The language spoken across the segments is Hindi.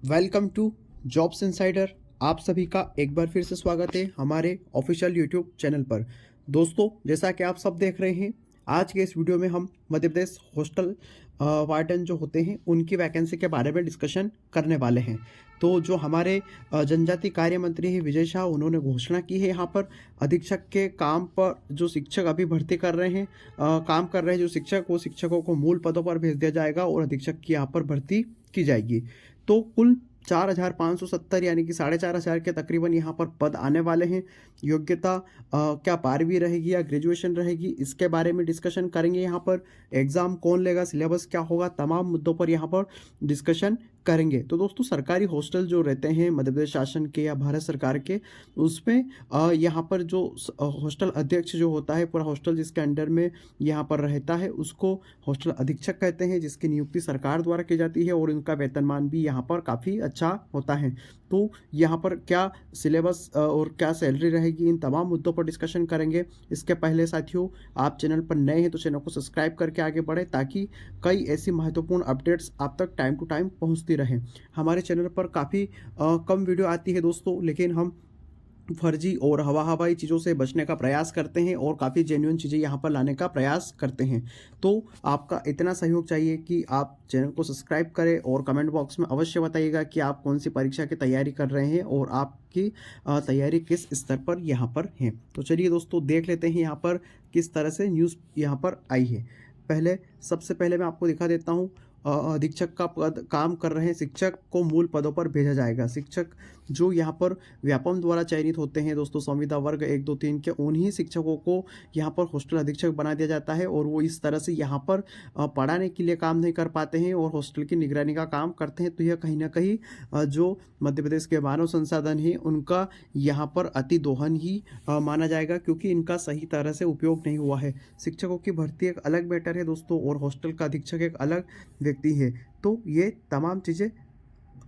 Welcome to jobs insider. आप सभी का एक बार फिर से स्वागत है हमारे ऑफिशियल यूट्यूब चैनल पर। दोस्तों, जैसा कि आप सब देख रहे हैं, आज के इस वीडियो में हम मध्य प्रदेश हॉस्टल वार्डन जो होते हैं उनकी वैकेंसी के बारे में डिस्कशन करने वाले हैं। तो जो हमारे जनजाति कार्य मंत्री हैं विजय शाह, उन्होंने घोषणा की है यहाँ पर अधीक्षक के काम पर जो शिक्षक अभी भर्ती कर रहे हैं, काम कर रहे हैं जो शिक्षक, वो शिक्षकों को मूल पदों पर भेज दिया जाएगा और अधीक्षक की यहाँ पर भर्ती की जाएगी। तो कुल 4,570 यानी कि 4,500 के तकरीबन यहाँ पर पद आने वाले हैं। योग्यता क्या 12वीं रहेगी या ग्रेजुएशन रहेगी, इसके बारे में डिस्कशन करेंगे। यहाँ पर एग्ज़ाम कौन लेगा, सिलेबस क्या होगा, तमाम मुद्दों पर यहाँ पर डिस्कशन करेंगे। तो दोस्तों, सरकारी हॉस्टल जो रहते हैं मध्य प्रदेश शासन के या भारत सरकार के, उसमें यहाँ पर जो हॉस्टल अध्यक्ष जो होता है, पूरा हॉस्टल जिसके अंडर में यहाँ पर रहता है, उसको हॉस्टल अधीक्षक कहते हैं, जिसकी नियुक्ति सरकार द्वारा की जाती है और उनका वेतनमान भी यहाँ पर काफ़ी अच्छा होता है। तो यहाँ पर क्या सिलेबस और क्या सैलरी रहेगी, इन तमाम मुद्दों पर डिस्कशन करेंगे। इसके पहले साथियों, आप चैनल पर नए हैं तो चैनल को सब्सक्राइब करके आगे बढ़े, ताकि कई ऐसी महत्वपूर्ण अपडेट्स आप तक टाइम टू टाइम पहुँचती रहे। हमारे चैनल पर काफ़ी कम वीडियो आती है दोस्तों, लेकिन हम फर्जी और हवाई चीज़ों से बचने का प्रयास करते हैं और काफ़ी जेन्युइन चीज़ें यहाँ पर लाने का प्रयास करते हैं। तो आपका इतना सहयोग चाहिए कि आप चैनल को सब्सक्राइब करें और कमेंट बॉक्स में अवश्य बताइएगा कि आप कौन सी परीक्षा की तैयारी कर रहे हैं और आपकी तैयारी किस स्तर पर यहाँ पर है। तो चलिए दोस्तों, देख लेते हैं यहाँ पर किस तरह से न्यूज़ यहाँ पर आई है। सबसे पहले मैं आपको दिखा देता हूँ। अधीक्षक का पद काम कर रहे हैं शिक्षक को मूल पदों पर भेजा जाएगा। शिक्षक जो यहाँ पर व्यापम द्वारा चयनित होते हैं दोस्तों, संविदा वर्ग 1, 2, 3 के, उन्हीं शिक्षकों को यहाँ पर हॉस्टल अधीक्षक बना दिया जाता है और वो इस तरह से यहाँ पर पढ़ाने के लिए काम नहीं कर पाते हैं और हॉस्टल की निगरानी का काम करते हैं। तो यह कहीं ना कहीं जो मध्य प्रदेश के मानव संसाधन है उनका यहाँ पर अति दोहन ही माना जाएगा, क्योंकि इनका सही तरह से उपयोग नहीं हुआ है। शिक्षकों की भर्ती एक अलग मैटर है दोस्तों और हॉस्टल का अधीक्षक एक अलग व्यक्ति है। तो ये तमाम चीज़ें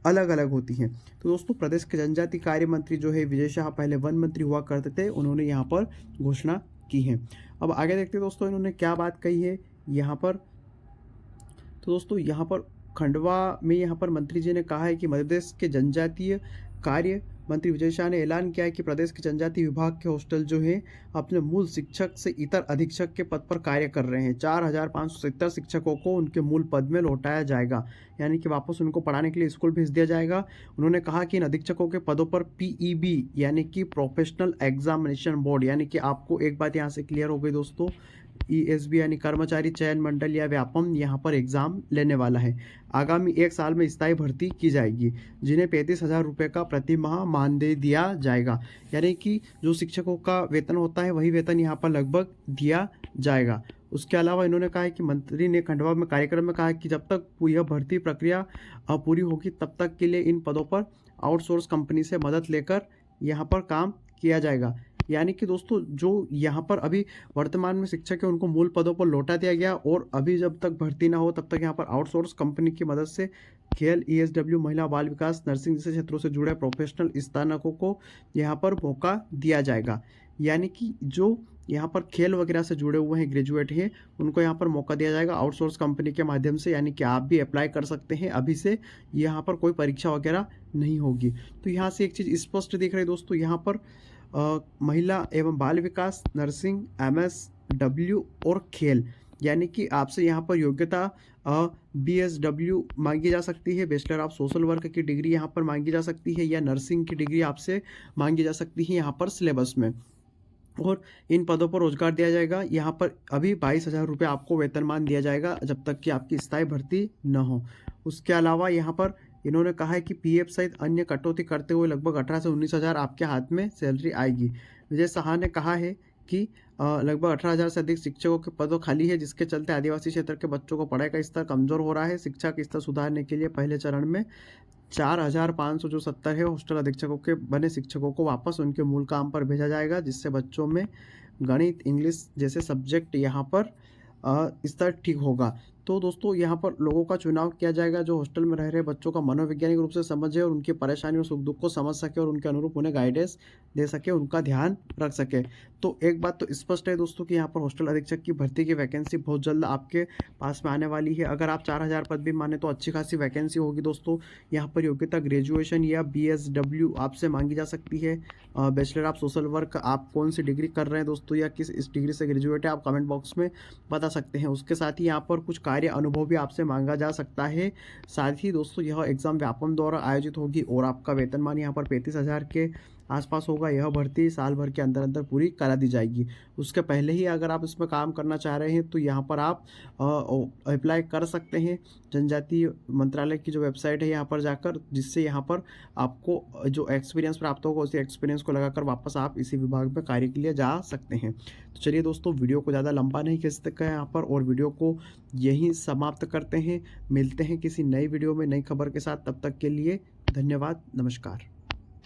अलग अलग होती हैं। तो दोस्तों, प्रदेश के जनजाति कार्य मंत्री जो है विजय शाह, पहले वन मंत्री हुआ करते थे, उन्होंने यहाँ पर घोषणा की है। अब आगे देखते हैं दोस्तों इन्होंने क्या बात कही है यहाँ पर। तो दोस्तों, यहाँ पर खंडवा में यहाँ पर मंत्री जी ने कहा है कि मध्य प्रदेश के जनजातीय कार्य मंत्री विजय शाह ने ऐलान किया है कि प्रदेश के जनजाति विभाग के हॉस्टल जो है अपने मूल शिक्षक से इतर अधीक्षक के पद पर कार्य कर रहे हैं। 4,570 शिक्षकों को उनके मूल पद में लौटाया जाएगा, यानी कि वापस उनको पढ़ाने के लिए स्कूल भेज दिया जाएगा। उन्होंने कहा कि इन अधीक्षकों के पदों पर PEB यानी कि प्रोफेशनल एग्जामिनेशन बोर्ड, यानी कि आपको एक बात यहाँ से क्लियर हो गई दोस्तों, ESB यानी कर्मचारी चयन मंडल या व्यापम यहाँ पर एग्ज़ाम लेने वाला है। आगामी 1 साल में स्थायी भर्ती की जाएगी, जिन्हें 35,000 रुपये का प्रति माह मानदेय दिया जाएगा। यानी कि जो शिक्षकों का वेतन होता है वही वेतन यहाँ पर लगभग दिया जाएगा। उसके अलावा इन्होंने कहा है कि मंत्री ने खंडवा में कार्यक्रम में कहा है कि जब तक यह भर्ती प्रक्रिया पूरी होगी तब तक के लिए इन पदों पर आउटसोर्स कंपनी से मदद लेकर यहाँ पर काम किया जाएगा। यानी कि दोस्तों, जो यहाँ पर अभी वर्तमान में शिक्षक है उनको मूल पदों पर लौटा दिया गया और अभी जब तक भर्ती ना हो तब तक यहाँ पर आउटसोर्स कंपनी की मदद से खेल, ESW, महिला बाल विकास, नर्सिंग जैसे क्षेत्रों से जुड़े प्रोफेशनल स्नातकों को यहाँ पर मौका दिया जाएगा। यानी कि जो यहाँ पर खेल वगैरह से जुड़े हुए हैं, ग्रेजुएट हैं, उनको यहाँ पर मौका दिया जाएगा आउटसोर्स कंपनी के माध्यम से। यानी कि आप भी अप्लाई कर सकते हैं अभी से, यहाँ पर कोई परीक्षा वगैरह नहीं होगी। तो यहाँ से एक चीज़ स्पष्ट दिख रही है दोस्तों, यहाँ पर महिला एवं बाल विकास, नर्सिंग, MSW और खेल, यानी कि आपसे यहाँ पर योग्यता BSW मांगी जा सकती है, बैचलर ऑफ सोशल वर्क की डिग्री यहाँ पर मांगी जा सकती है, या नर्सिंग की डिग्री आपसे मांगी जा सकती है यहाँ पर सिलेबस में। और इन पदों पर रोजगार दिया जाएगा। यहाँ पर अभी 22,000 रुपये आपको वेतनमान दिया जाएगा जब तक कि आपकी स्थायी भर्ती न हो। उसके अलावा यहाँ पर इन्होंने कहा है कि PF सहित अन्य कटौती करते हुए लगभग 18 से 19,000 आपके हाथ में सैलरी आएगी। विजय शाह ने कहा है कि लगभग 18,000 से अधिक शिक्षकों के पदों खाली है, जिसके चलते आदिवासी क्षेत्र के बच्चों को पढ़ाई का स्तर कमजोर हो रहा है। शिक्षा का स्तर सुधारने के लिए पहले चरण में 4,570 है हॉस्टल अधीक्षकों के बने शिक्षकों को वापस उनके मूल काम पर भेजा जाएगा, जिससे बच्चों में गणित, इंग्लिश जैसे सब्जेक्ट यहाँ पर स्तर ठीक होगा। तो दोस्तों यहाँ पर लोगों का चुनाव किया जाएगा जो हॉस्टल में रह रहे बच्चों का मनोवैज्ञानिक रूप से समझे और उनकी परेशानी और सुख दुख को समझ सके और उनके अनुरूप उन्हें गाइडेंस दे सके, उनका ध्यान रख सके। तो एक बात तो स्पष्ट है दोस्तों कि यहाँ पर हॉस्टल अधीक्षक की भर्ती की वैकेंसी बहुत जल्द आपके पास में आने वाली है। अगर आप 4000 पद भी माने तो अच्छी खासी वैकेंसी होगी दोस्तों। यहाँ पर योग्यता ग्रेजुएशन या BSW आपसे मांगी जा सकती है। बैचलर ऑफ सोशल वर्क आप कौन सी डिग्री कर रहे हैं दोस्तों या किस इस डिग्री से ग्रेजुएट है, आप कमेंट बॉक्स में बता सकते हैं। उसके साथ ही यहाँ पर कुछ कार्य अनुभव भी आपसे मांगा जा सकता है। साथ ही दोस्तों यह एग्ज़ाम व्यापम द्वारा आयोजित होगी और आपका वेतनमान यहाँ पर 35,000 के आसपास होगा। यह भर्ती साल भर के अंदर अंदर पूरी करा दी जाएगी। उसके पहले ही अगर आप इसमें काम करना चाह रहे हैं तो यहाँ पर आप अप्लाई कर सकते हैं जनजातीय मंत्रालय की जो वेबसाइट है यहाँ पर जाकर, जिससे यहाँ पर आपको जो एक्सपीरियंस प्राप्त होगा उसी एक्सपीरियंस को लगाकर वापस आप इसी विभाग में कार्य के लिए जा सकते हैं। तो चलिए दोस्तों, वीडियो को ज़्यादा लंबा नहीं खींच सकते हैं यहाँ पर और वीडियो को यहीं समाप्त करते हैं। मिलते हैं किसी नई वीडियो में नई खबर के साथ, तब तक के लिए धन्यवाद, नमस्कार।